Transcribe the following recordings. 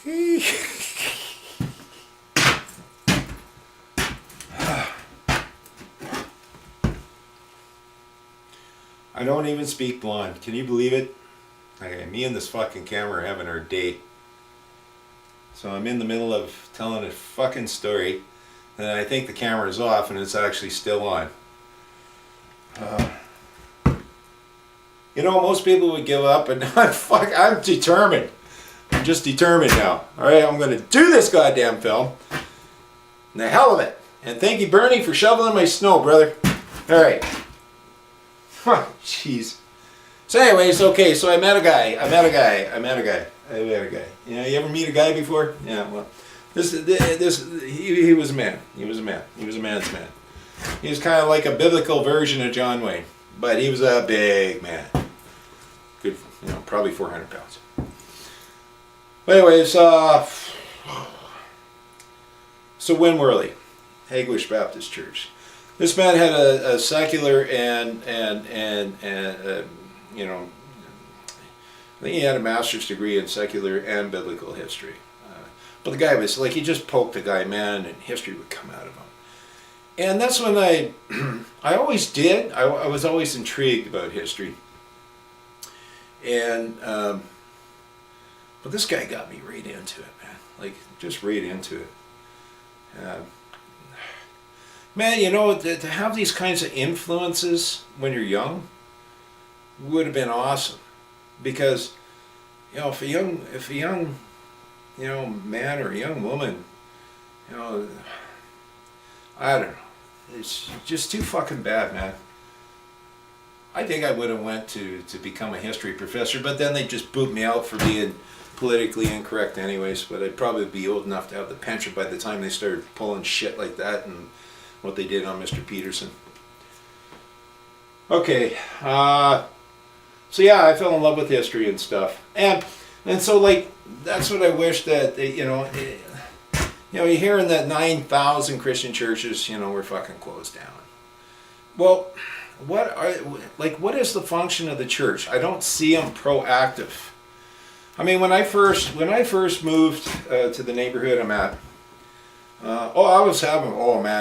I don't even speak blonde. Can you believe it? Okay, me and this fucking camera are having our date. So I'm in the middle of telling a fucking story, and I think the camera is off and it's actually still on. You know, most people would give up, but I'm determined. I'm just determined now. Alright, I'm gonna do this goddamn film. And the hell of it. And thank you, Bernie, for shoveling my snow, brother. Alright. Jeez. So anyways, okay, so I met a guy. You know, you ever meet a guy before? Yeah, well, he was a man. He was a man's man. He was kind of like a biblical version of John Wayne, but he was a big man. Good, you know, probably 400 pounds. But anyways, so Win Worley, Haglish Baptist Church. This man had a secular and you know, I think he had a master's degree in secular and biblical history. But the guy was like, he just poked the guy, man, and history would come out of him. And that's when I always did. I was always intrigued about history. And, but this guy got me right into it, man. Like, just right into it. Man, you know, to have these kinds of influences when you're young would have been awesome. Because, you know, if a young, you know, man or a young woman, you know, I don't know. It's just too fucking bad, man. I think I would have went to become a history professor, but then they just boot me out for being politically incorrect anyways. But I'd probably be old enough to have the pension by the time they started pulling shit like that and what they did on Mr. Peterson. Okay, so yeah, I fell in love with history and stuff, and so like that's what I wish that they, you know, you're hearing that 9,000 Christian churches, you know, were fucking closed down. Well, what is the function of the church? I don't see them proactive. I mean, when I first moved to the neighborhood I'm at,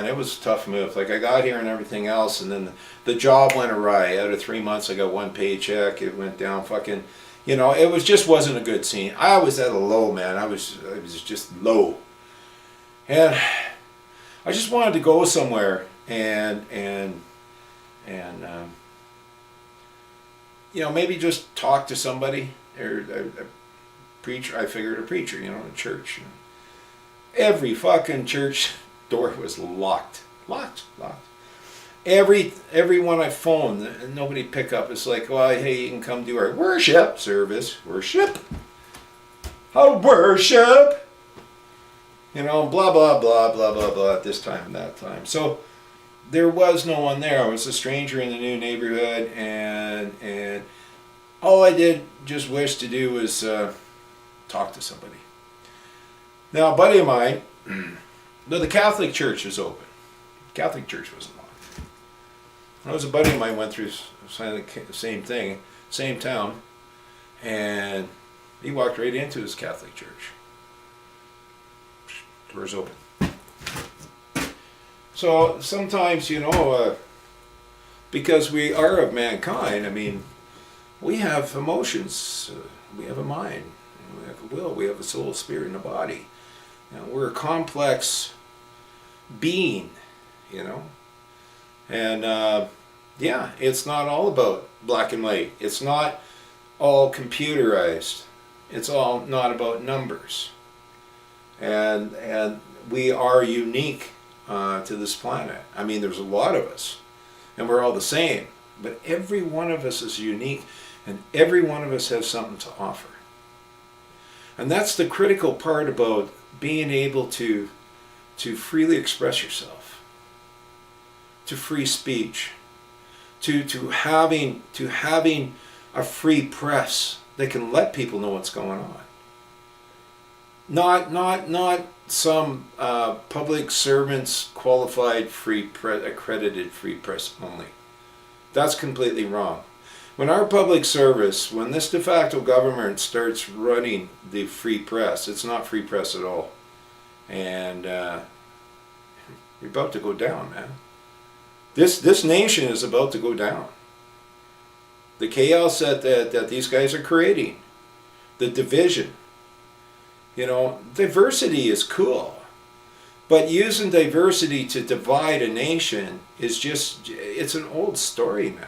it was a tough move. Like, I got here and everything else, and then the job went awry. Out of 3 months, I got one paycheck. It went down fucking, you know, it wasn't a good scene. I was at a low, man. I was just low. And I just wanted to go somewhere and you know, maybe just talk to somebody, or a preacher. I figured a preacher, you know, in a church. Every fucking church door was locked. Every one I phoned, nobody pick up. It's like, well, hey, you can come do our worship service. Worship? How worship? You know, blah, blah, blah, blah, blah, blah, at this time and that time. So there was no one there. I was a stranger in the new neighborhood, and all I did just wish to do was talk to somebody. Now, a buddy of mine, the Catholic Church was open. Catholic Church wasn't locked. There was a buddy of mine went through the same thing, same town, and he walked right into his Catholic church. Doors open. So sometimes, you know, because we are of mankind, I mean, we have emotions, we have a mind, we have a will, we have a soul, spirit, and a body. You know, we're a complex being, you know. And yeah, it's not all about black and white. It's not all computerized. It's all not about numbers. And we are unique to this planet. I mean, there's a lot of us, and we're all the same. But every one of us is unique, and every one of us has something to offer. And that's the critical part about being able to freely express yourself, to free speech, to having a free press that can let people know what's going on. Not some public servants qualified accredited free press only. That's completely wrong. When our public service, when this de facto government starts running the free press, it's not free press at all. And you're about to go down, man. This nation is about to go down. The chaos that these guys are creating, the division. You know, diversity is cool. But using diversity to divide a nation is just, it's an old story, man.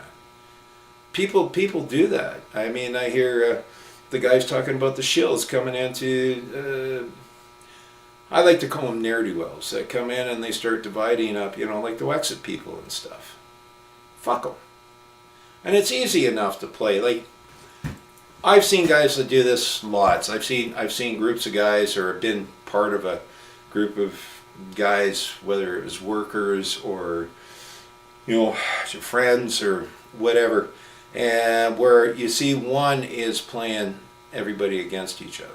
People do that. I mean, I hear the guys talking about the shills coming into, I like to call them ne'er-do-wells, that come in and they start dividing up, you know, like the Wexit people and stuff. Fuck them. And it's easy enough to play. Like, I've seen guys that do this lots. I've seen groups of guys or been part of a group of guys, whether it was workers or, you know, friends or whatever, and where you see one is playing everybody against each other.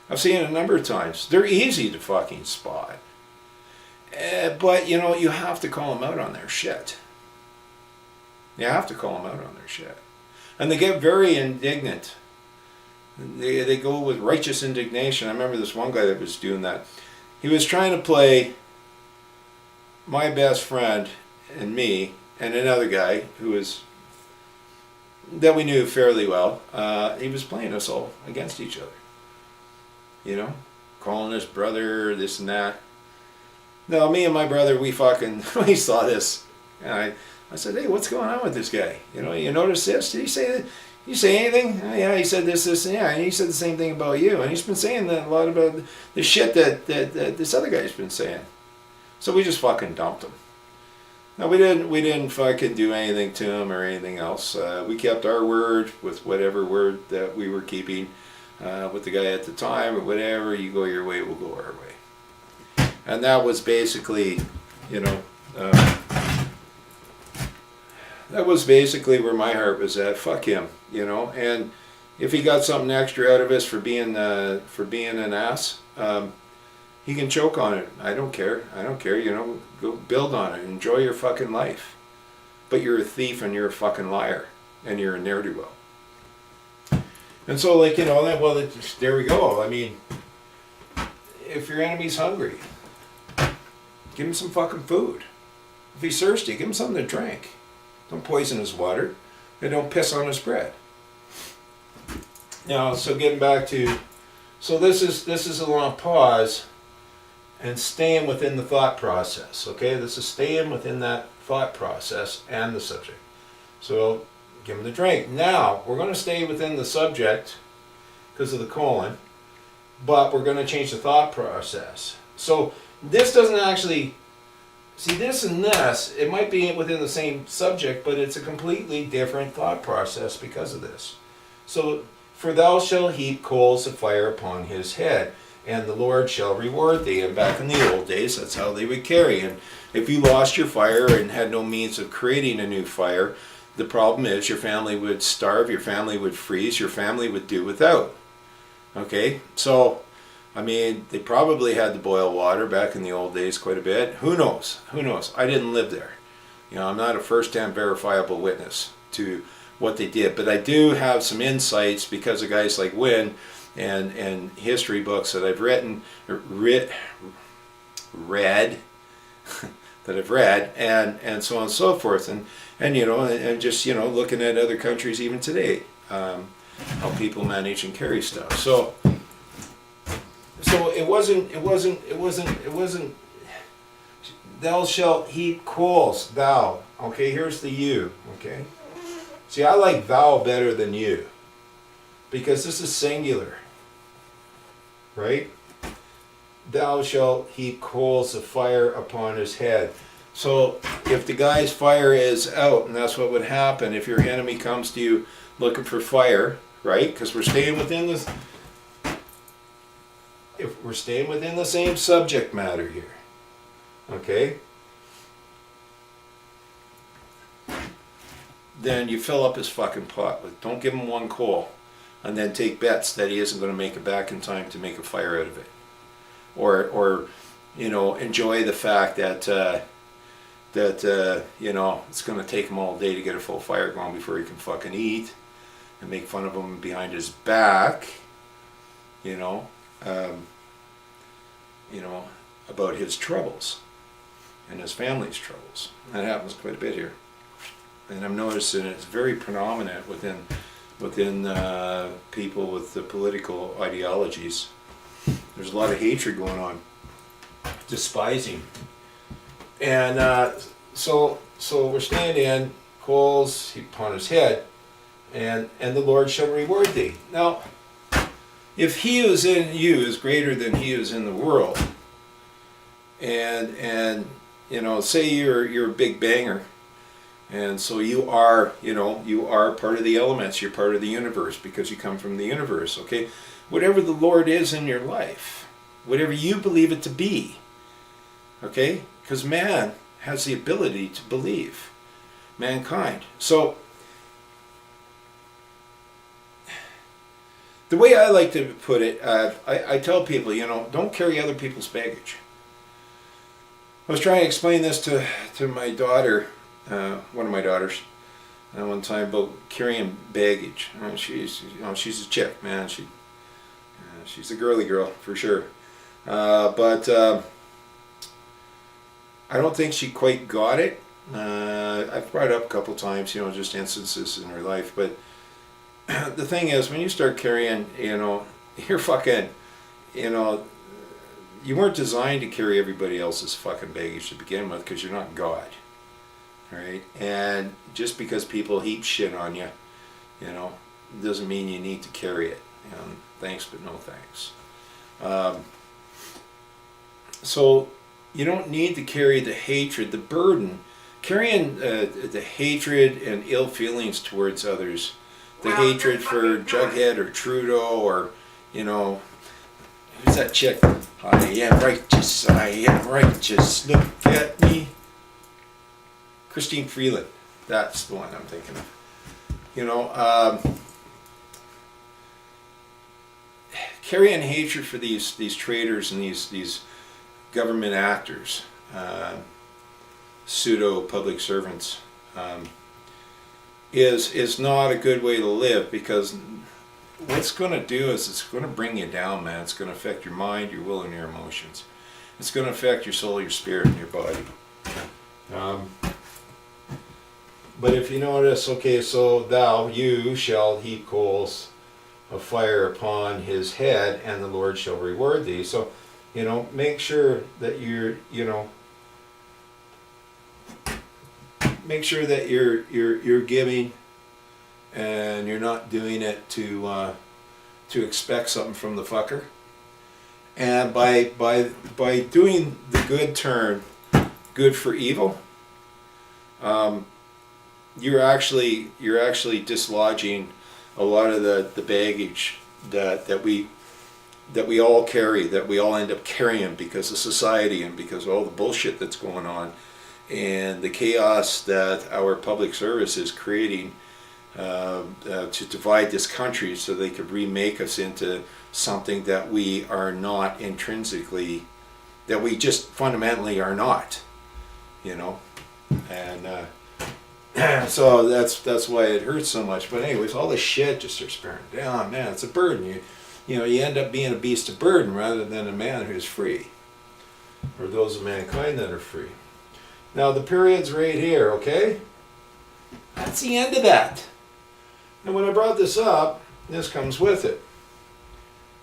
I've seen it a number of times. They're easy to fucking spot. But, you know, you have to call them out on their shit. You have to call them out on their shit. And they get very indignant. They go with righteous indignation. I remember this one guy that was doing that. He was trying to play my best friend and me and another guy who was, that we knew fairly well. He was playing us all against each other. You know, calling us brother, this and that. No, me and my brother, we saw this. And I said, hey, what's going on with this guy? You know, you notice this? Did he say that? You say anything? Oh, yeah, he said this, and yeah, and he said the same thing about you. And he's been saying that a lot about the shit that this other guy's been saying. So we just fucking dumped him. No, we didn't fucking do anything to him or anything else. We kept our word with whatever word that we were keeping with the guy at the time or whatever. You go your way, we'll go our way. And that was basically, you know, that was basically where my heart was at. Fuck him, you know. And if he got something extra out of us for being an ass, he can choke on it. I don't care. You know, go build on it. Enjoy your fucking life. But you're a thief and you're a fucking liar and you're a ne'er-do-well. And so, like, you know, well, there we go. I mean, if your enemy's hungry, give him some fucking food. If he's thirsty, give him something to drink. Don't poison his water, and don't piss on his bread. Now, so getting back to, so this is a long pause, and staying within the thought process. Okay, this is staying within that thought process and the subject. So give him the drink. Now we're going to stay within the subject because of the colon, but we're going to change the thought process. So this doesn't actually. See, this and this, it might be within the same subject, but it's a completely different thought process because of this. So, for thou shalt heap coals of fire upon his head, and the Lord shall reward thee. And back in the old days, that's how they would carry. And if you lost your fire and had no means of creating a new fire, the problem is your family would starve, your family would freeze, your family would do without. Okay, so I mean, they probably had to boil water back in the old days quite a bit. Who knows? Who knows? I didn't live there. You know, I'm not a first-hand verifiable witness to what they did, but I do have some insights because of guys like Wynne and history books that I've read, that I've read, and so on and so forth, and you know, and just, you know, looking at other countries even today, how people manage and carry stuff. So it wasn't, thou shalt heap coals, thou. Okay, here's the you, okay? See, I like thou better than you, because this is singular, right? Thou shalt heap coals of fire upon his head. So if the guy's fire is out, and that's what would happen if your enemy comes to you looking for fire, right? Because we're staying within this. If we're staying within the same subject matter here, okay, then you fill up his fucking pot with, don't give him one coal, and then take bets that he isn't going to make it back in time to make a fire out of it, or you know, enjoy the fact that that you know, it's going to take him all day to get a full fire going before he can fucking eat, and make fun of him behind his back, you know, you know, about his troubles and his family's troubles. That happens quite a bit here, and I'm noticing it's very predominant within people with the political ideologies. There's a lot of hatred going on, despising, and so we're standing in coals heaped upon his head, and the Lord shall reward thee. Now, if he who is in you is greater than he who is in the world, and you know, say you're a big banger, and so you are, you know, you are part of the elements, you're part of the universe because you come from the universe, okay? Whatever the Lord is in your life, whatever you believe it to be, okay? Because man has the ability to believe, mankind. So, the way I like to put it, I tell people, you know, don't carry other people's baggage. I was trying to explain this to my daughter, one of my daughters, one time about carrying baggage. She's, you know, she's a chick, man. She's a girly girl for sure, but I don't think she quite got it. I've brought it up a couple times, you know, just instances in her life. But the thing is, when you start carrying, you know, you're fucking, you know, you weren't designed to carry everybody else's fucking baggage to begin with, because you're not God, right? And just because people heap shit on you, you know, doesn't mean you need to carry it. You know, thanks, but no thanks. So you don't need to carry the hatred, the burden, carrying the hatred and ill feelings towards others, the hatred for Jughead or Trudeau or, you know, who's that chick? I am righteous, look at me. Christine Freeland, that's the one I'm thinking of. You know, carrying hatred for these traitors and these government actors, pseudo public servants, is not a good way to live, because what it's going to do is it's going to bring you down, man. It's going to affect your mind, your will, and your emotions. It's going to affect your soul, your spirit, and your body. But if you notice, okay, so you shall heap coals of fire upon his head, and the Lord shall reward thee. So, you know, make sure that you're giving, and you're not doing it to expect something from the fucker. And by doing the good turn, good for evil, you're actually dislodging a lot of the baggage that we all carry, that we all end up carrying because of society and because of all the bullshit that's going on, and the chaos that our public service is creating to divide this country so they could remake us into something that we are not intrinsically, that we just fundamentally are not, you know. And so that's why it hurts so much. But anyways, all this shit just starts bearing down, man. It's a burden. You know, you end up being a beast of burden rather than a man who's free, or those of mankind that are free. Now the period's right here, okay? That's the end of that. And when I brought this up, this comes with it.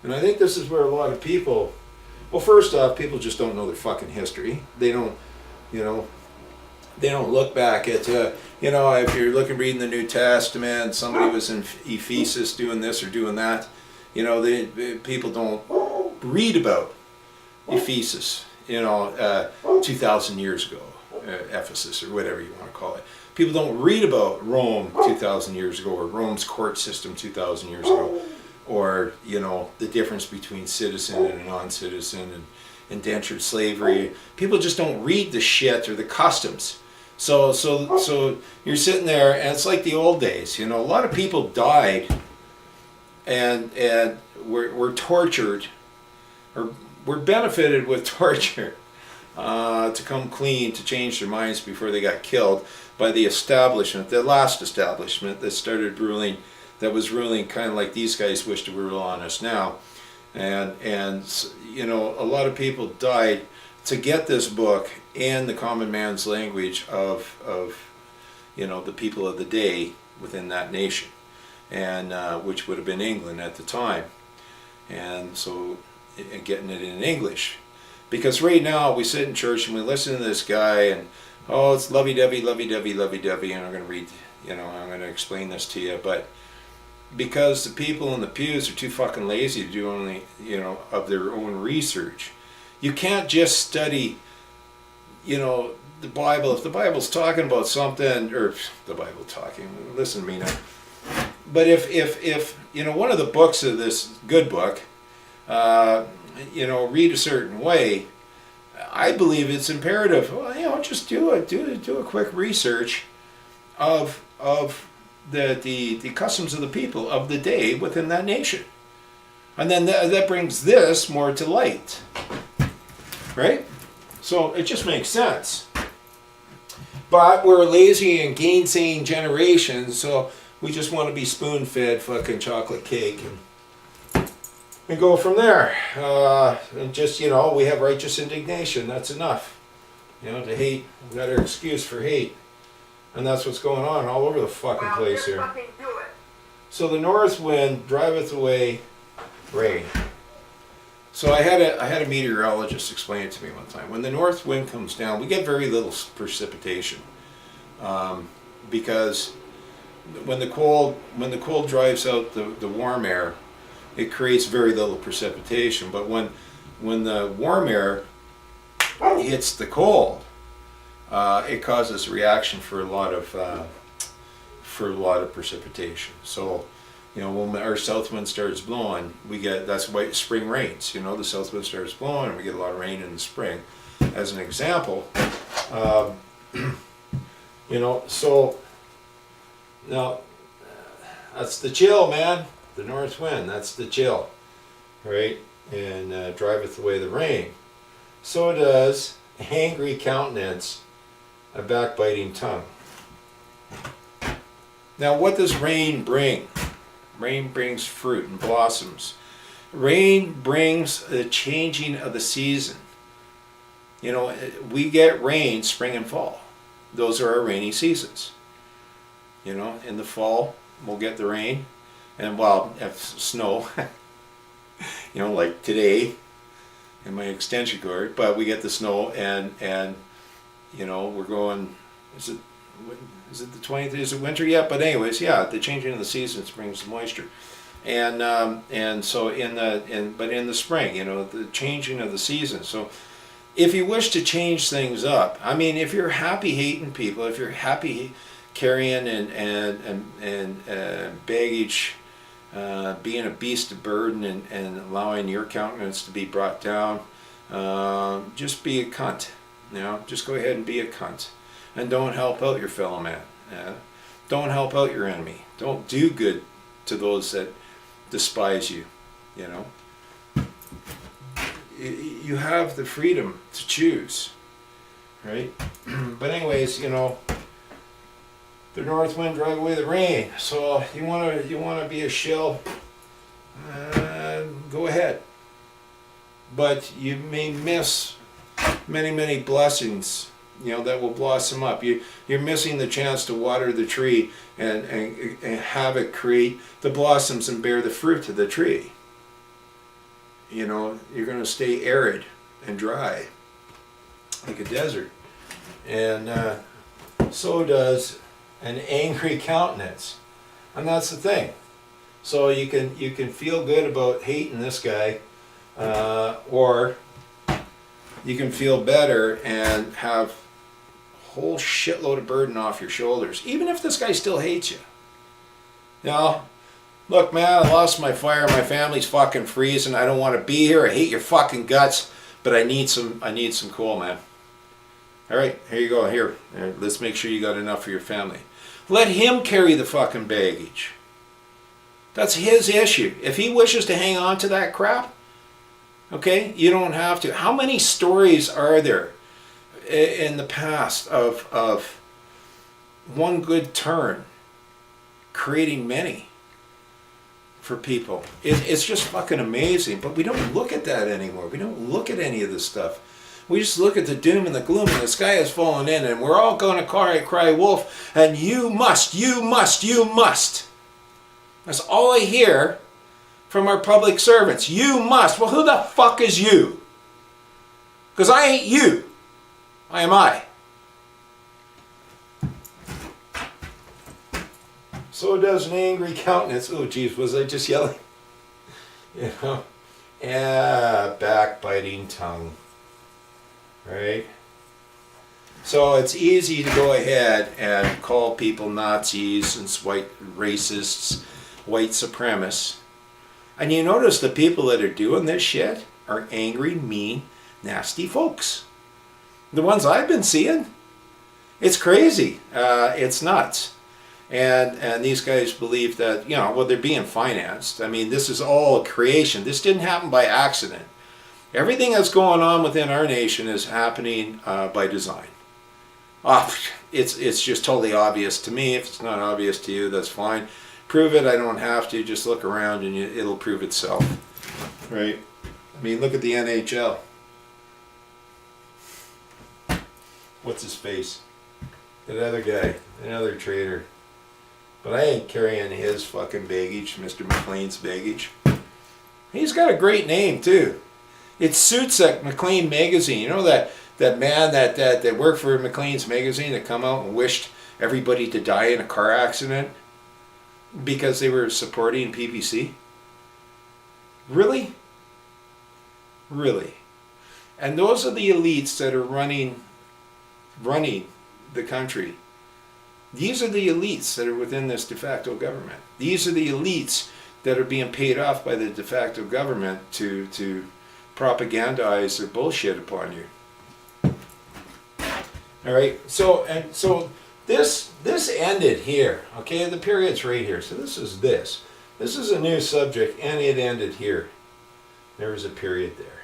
And I think this is where a lot of people, well, first off, people just don't know their fucking history. They don't, you know, they don't look back at, you know, if you're reading the New Testament, somebody was in Ephesus doing this or doing that, you know, people don't read about Ephesus, you know, 2,000 years ago, Ephesus, or whatever you want to call it. People don't read about Rome 2,000 years ago, or Rome's court system 2,000 years ago, or, you know, the difference between citizen and a non-citizen, and indentured slavery. People just don't read the shit or the customs. So you're sitting there, and it's like the old days. You know, a lot of people died and were tortured, or were benefited with torture to come clean, to change their minds before they got killed by the establishment, the last establishment that started ruling, that was ruling kind of like these guys wish to rule on us now. And you know, a lot of people died to get this book in the common man's language of you know, the people of the day within that nation, and which would have been England at the time. And so getting it in English, because right now we sit in church and we listen to this guy and, oh, it's lovey-dovey, lovey-dovey, lovey-dovey, and I'm going to read, you know, I'm going to explain this to you, but because the people in the pews are too fucking lazy to do only, you know, of their own research. You can't just study, you know, the Bible. If the Bible's talking about something, or the Bible talking, listen to me now. But if you know, one of the books of this good book, you know, read a certain way, I believe it's imperative. Well, you know, just do a quick research of the customs of the people of the day within that nation, and then that brings this more to light, right? So it just makes sense. But we're a lazy and gainsaying generation, so we just want to be spoon-fed fucking chocolate cake and go from there. And just, you know, we have righteous indignation. That's enough. You know, to hate, we got our excuse for hate. And that's what's going on all over the fucking place here. So the north wind driveth away rain. So I had a meteorologist explain it to me one time. When the north wind comes down, we get very little precipitation, because when the cold drives out the warm air, it creates very little precipitation. But when the warm air hits the cold, it causes a reaction for a lot of precipitation. So, you know, when our south wind starts blowing, that's why spring rains. You know, the south wind starts blowing, and we get a lot of rain in the spring. As an example, you know, so now that's the chill, man. The north wind, that's the chill, right? And driveth away the rain. So does angry countenance a backbiting tongue. Now, what does rain bring? Rain brings fruit and blossoms. Rain brings the changing of the season. You know, we get rain spring and fall. Those are our rainy seasons. You know, in the fall, we'll get the rain. And, well, if snow, you know, like today in my extension cord, but we get the snow, and you know, we're going, is it the 20th days of winter yet? But anyways, yeah, the changing of the seasons brings the moisture. And so in the spring, you know, the changing of the seasons. So if you wish to change things up, I mean, if you're happy hating people, if you're happy carrying and baggage, being a beast of burden and allowing your countenance to be brought down, just be a cunt. You know, just go ahead and be a cunt, and don't help out your fellow man. Don't help out your enemy. Don't do good to those that despise you. You know, you have the freedom to choose, right? But anyways, you know, the north wind drive away the rain. So you want to be a shill, go ahead. But you may miss many blessings, you know, that will blossom up. You're missing the chance to water the tree and have it create the blossoms and bear the fruit of the tree. You know, you're going to stay arid and dry like a desert. And so does an angry countenance. And that's the thing. So you can feel good about hating this guy, or you can feel better and have a whole shitload of burden off your shoulders, even if this guy still hates you. You know, look, man, I lost my fire, my family's fucking freezing, I don't want to be here, I hate your fucking guts, but I need some coal, man. Alright, here you go, here, let's make sure you got enough for your family. Let him carry the fucking baggage. That's his issue. If he wishes to hang on to that crap, okay, you don't have to. How many stories are there in the past of one good turn creating many for people. It's just fucking amazing. But we don't look at that anymore. We don't look at any of this stuff. We just look at the doom and the gloom, and the sky is falling in, and we're all going to cry wolf, and you must. That's all I hear from our public servants. You must. Well, who the fuck is you? Because I ain't you. I am I. So does an angry countenance. Oh, geez, was I just yelling? You know? Yeah, backbiting tongue. Right? So it's easy to go ahead and call people Nazis and white racists, white supremacists. And you notice the people that are doing this shit are angry, mean, nasty folks. The ones I've been seeing. It's crazy. It's nuts. And these guys believe that, well, they're being financed. I mean, this is all creation. This didn't happen by accident. Everything that's going on within our nation is happening by design. It's just totally obvious to me. If it's not obvious to you, that's fine. Prove it. I don't have to. Just look around and it'll prove itself. Right? I mean, look at the NHL. What's his face? That other guy. Another traitor. But I ain't carrying his fucking baggage, Mr. McLean's baggage. He's got a great name, too. It suits that McLean magazine. You know that man that worked for McLean's magazine that come out and wished everybody to die in a car accident because they were supporting PPC? Really? Really? And those are the elites that are running the country. These are the elites that are within this de facto government. These are the elites that are being paid off by the de facto government to propagandize their bullshit upon you. All right. So this ended here. Okay, the period's right here. So this is this. This is a new subject, and it ended here. There was a period there.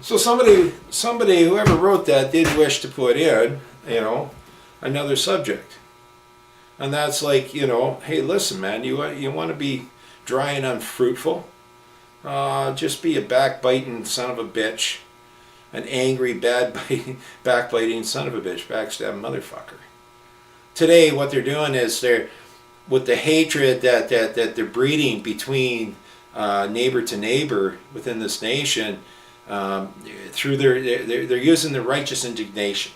So somebody, whoever wrote that, did wish to put in, another subject, and that's like, hey, listen, man, you want to be dry and unfruitful. Just be a backbiting son of a bitch, an angry, backbiting son of a bitch, backstab motherfucker. Today, what they're doing is they're, with the hatred that they're breeding between neighbor to neighbor within this nation, through they're using the righteous indignation,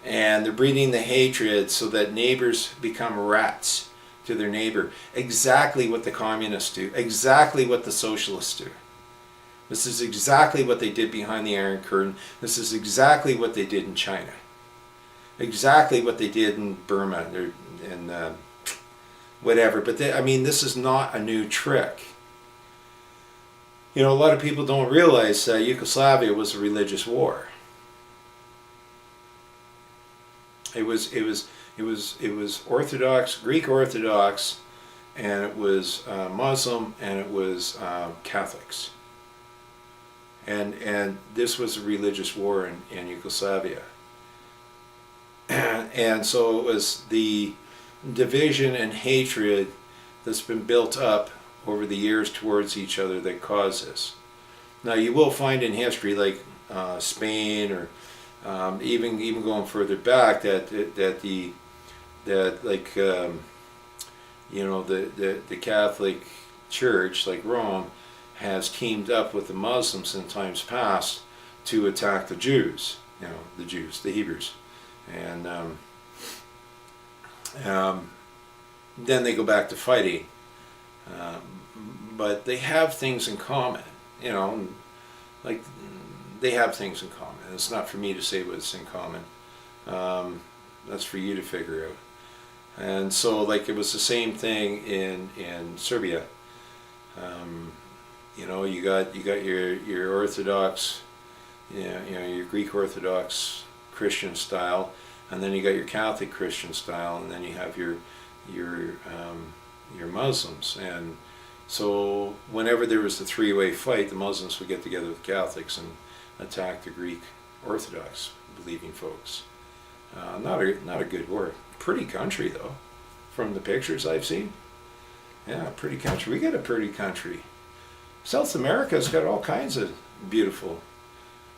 and they're breeding the hatred so that neighbors become rats to their neighbor. Exactly what the communists do. Exactly what the socialists do. This is exactly what they did behind the Iron Curtain. This is exactly what they did in China. Exactly what they did in Burma and whatever. But this is not a new trick. A lot of people don't realize Yugoslavia was a religious war. It was Orthodox, Greek Orthodox, and it was Muslim, and it was Catholics. And this was a religious war in Yugoslavia. And so it was the division and hatred that's been built up over the years towards each other that caused this. Now you will find in history, like Spain, or even going further back, the Catholic Church, like Rome, has teamed up with the Muslims in times past to attack the Jews. The Jews, the Hebrews, and then they go back to fighting. But they have things in common, like they have things in common. It's not for me to say what's in common. That's for you to figure out. And so, like, it was the same thing in Serbia. You got your Orthodox, your Greek Orthodox Christian style, and then you got your Catholic Christian style, and then you have your Muslims. And so whenever there was a three-way fight, the Muslims would get together with Catholics and attack the Greek Orthodox. believing folks. Not a good word. Pretty country though, from the pictures I've seen. Yeah, pretty country. We got a pretty country. South America's got all kinds of beautiful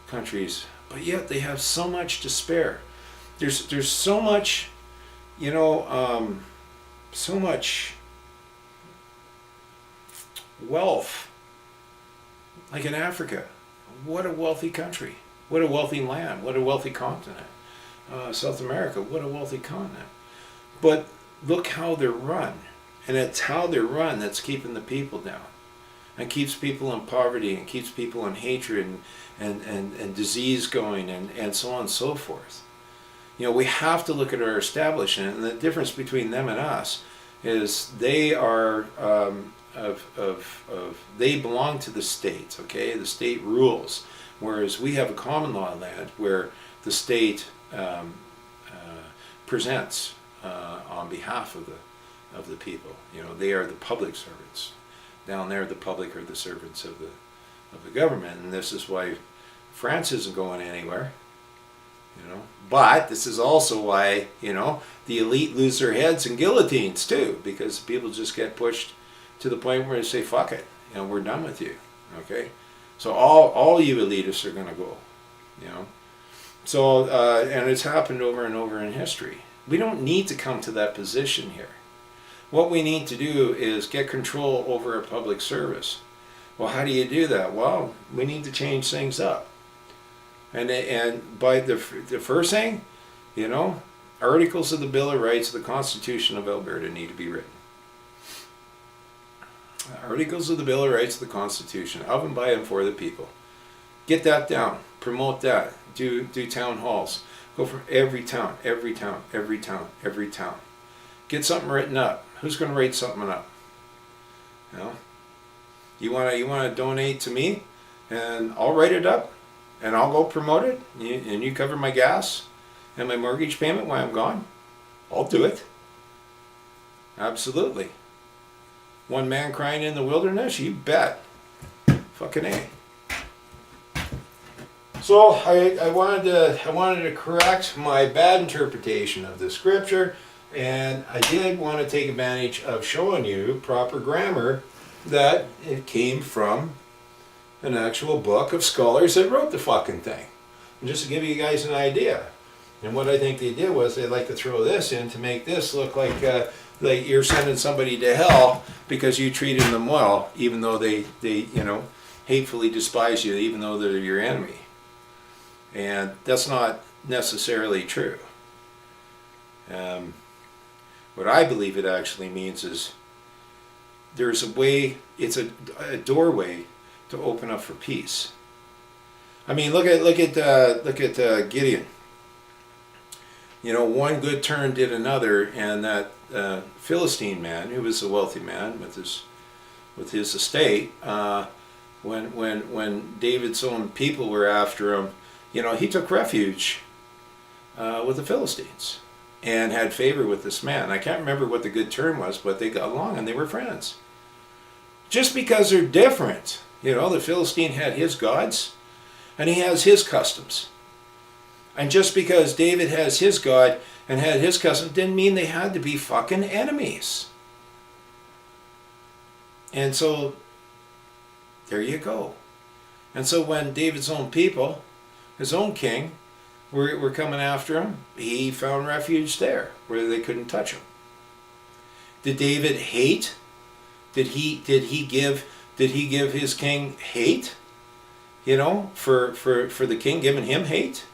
countries, but yet they have so much to spare. There's so much, so much wealth. Like in Africa, what a wealthy country. What a wealthy land. What a wealthy continent. South America, what a wealthy continent. But look how they're run. And it's how they're run that's keeping the people down. And keeps people in poverty and keeps people in hatred and disease going and so on and so forth. We have to look at our establishment, and the difference between them and us is they are they belong to the state, okay? The state rules, whereas we have a common law land where the state presents on behalf of the people. They are the public servants. Down there, the public are the servants of the government, and this is why France isn't going anywhere. But this is also why the elite lose their heads in guillotines too, because people just get pushed to the point where they say, "Fuck it, we're done with you." Okay, so all you elitists are going to go. So and it's happened over and over in history. We don't need to come to that position here. What we need to do is get control over a public service. Well, how do you do that? Well, we need to change things up. And by the first thing, Articles of the Bill of Rights of the Constitution of Alberta need to be written. Articles of the Bill of Rights of the Constitution, of and by and for the people. Get that down. Promote that. Do town halls. Go for every town. Get something written up. Who's going to write something up? You want to donate to me, and I'll write it up, and I'll go promote it, and you cover my gas and my mortgage payment while I'm gone. I'll do it. Absolutely. One man crying in the wilderness? You bet. Fucking A. So I wanted to correct my bad interpretation of the scripture, and I did want to take advantage of showing you proper grammar, that it came from an actual book of scholars that wrote the fucking thing. And just to give you guys an idea. And what I think they did was they like to throw this in to make this look like you're sending somebody to hell because you treated them well, even though they hatefully despise you, even though they're your enemy. And that's not necessarily true. What I believe it actually means is there's a way, it's a doorway to open up for peace. I mean, look at Gideon. One good turn did another, and that Philistine man, who was a wealthy man with his estate, when David's own people were after him, he took refuge with the Philistines and had favor with this man. I can't remember what the good turn was, but they got along and they were friends. Just because they're different. The Philistine had his gods and he has his customs. And just because David has his God and had his customs didn't mean they had to be fucking enemies. And so, there you go. And so when David's own people, his own king, were coming after him, he found refuge there where they couldn't touch him. Did David hate? Did he give his king hate? For the king giving him hate?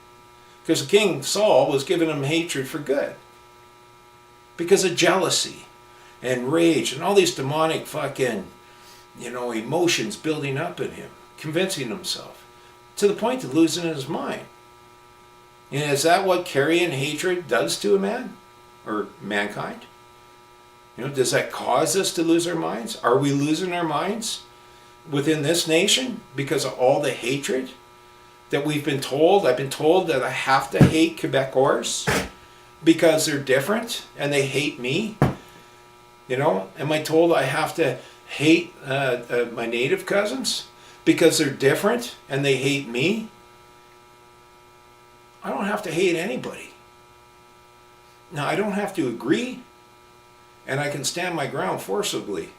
Because the king Saul was giving him hatred for good. Because of jealousy and rage and all these demonic fucking, emotions building up in him, convincing himself, to the point of losing his mind. And is that what carrying hatred does to a man? Or mankind? Does that cause us to lose our minds? Are we losing our minds within this nation because of all the hatred that we've been told? I've been told that I have to hate Quebecers because they're different and they hate me. Am I told I have to hate my native cousins because they're different and they hate me? I don't have to hate anybody. Now, I don't have to agree, and I can stand my ground forcibly.